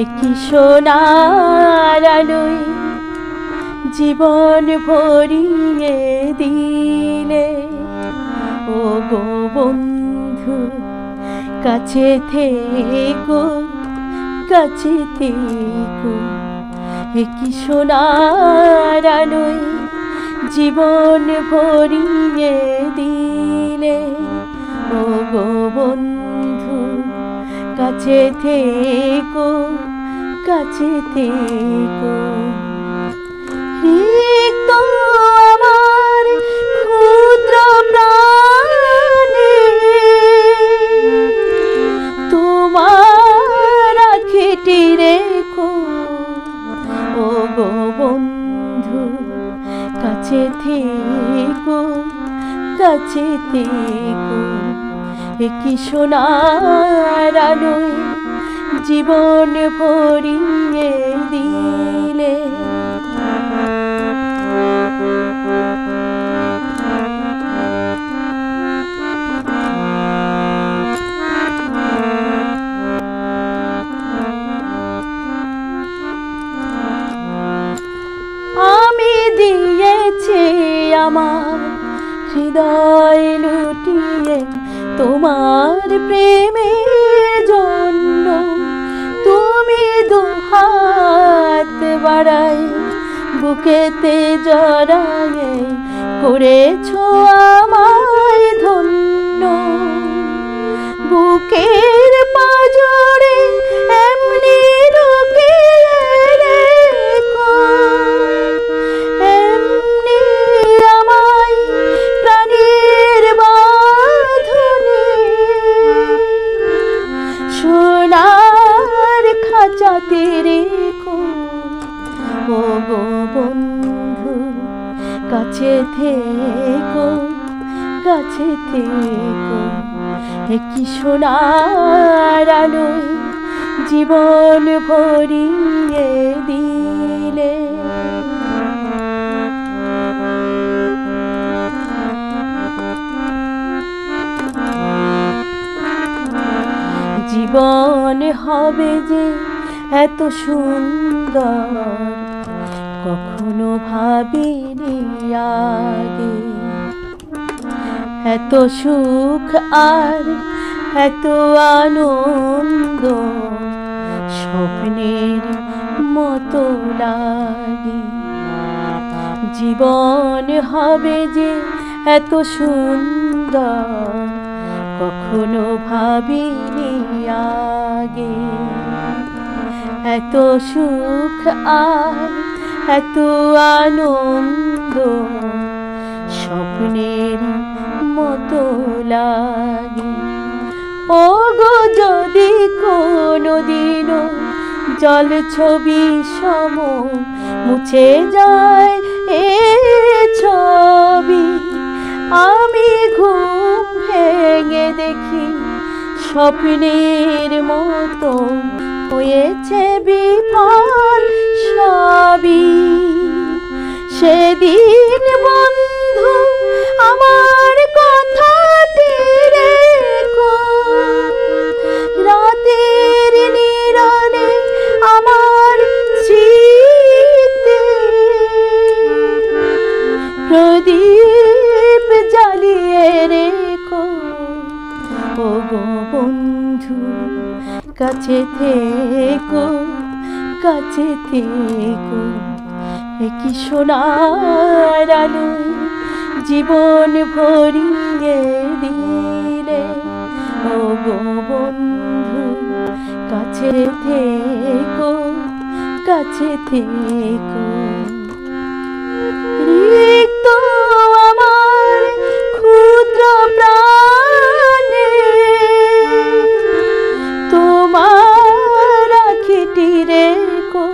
একই সোনার আলোয় জীবন ভরিয়ে দিলে ও গো বন্ধু, কাছে থেকো, কাছে থেকো। একই সোনার আলোয় জীবন ভরিয়ে দিলে ও গো বন্ধু, কাছে থেকো, কাছে থেকো। রিক্ত আমার ক্ষুদ্র প্রাণে তোমার আঁখিটি রেখো ও গো বন্ধু, কাছে থেকো, কাছে থেকো। একই সোনার আলোয় জীবন ভরিয়ে দিলে আমি দিয়েছি আমার হৃদয় লুটিয়ে তোমার প্রেমের জন্য। তুমি দুহাত বাড়াই বুকেতে জড়ায়ে করেছো আমায় ধন্য। বুকের পাঁজরে এমনি লুকিয়ে রেখো, এমনি আমায় প্রাণের বাঁধনে সোনার খাঁচাতে রেখো ও গো বন্ধু, কাছে থেকো, কাছে থেকো। একই সোনার আলোয় জীবন ভরিয়ে দিলে জীবন হবে যে এত সুন্দর কখনো ভাবিনি আগে। এত সুখ আর এত আনন্দ স্বপ্নের মতো লাগে। জীবন হবে যে এত সুন্দর কখনো ভাবিনি আগে। এত সুখ আর এত আনন্দ স্বপ্নের মতো লাগে। ও গো যদি কোনোদিনও জল ছবি সম মুছে যায় এ ছবি, আমি ঘুম ভেঙে দেখি স্বপ্নের মতো হয়েছে বিফল সবই। সেদিন বন্ধু আমার কথাটি রেখো, রাতের নীরবে আমার চিত্তে প্রদীপ জ্বালিয়ে রেখো ও গো বন্ধু, কাছে থেকো, কাছে থেকো। একই সোনার আলোয় জীবন ভরিয়ে দিলে ও গো বন্ধু, কাছে থেকো, কাছে থেকো। রিক্ত আমার ক্ষুদ্র প্রাণে তোমার আঁখিটি রেখো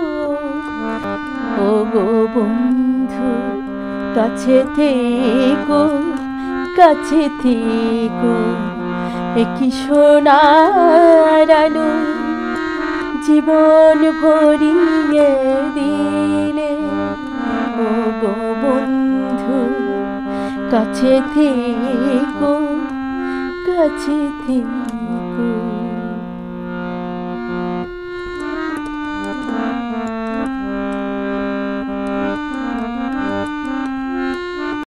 ও গো বন্ধু, কাছে থেকো, কাছে থেকো। একই সোনার আলোয় জীবন ভরিয়ে দিলে ও গো বন্ধু, কাছে থেকো, কাছে থেকো।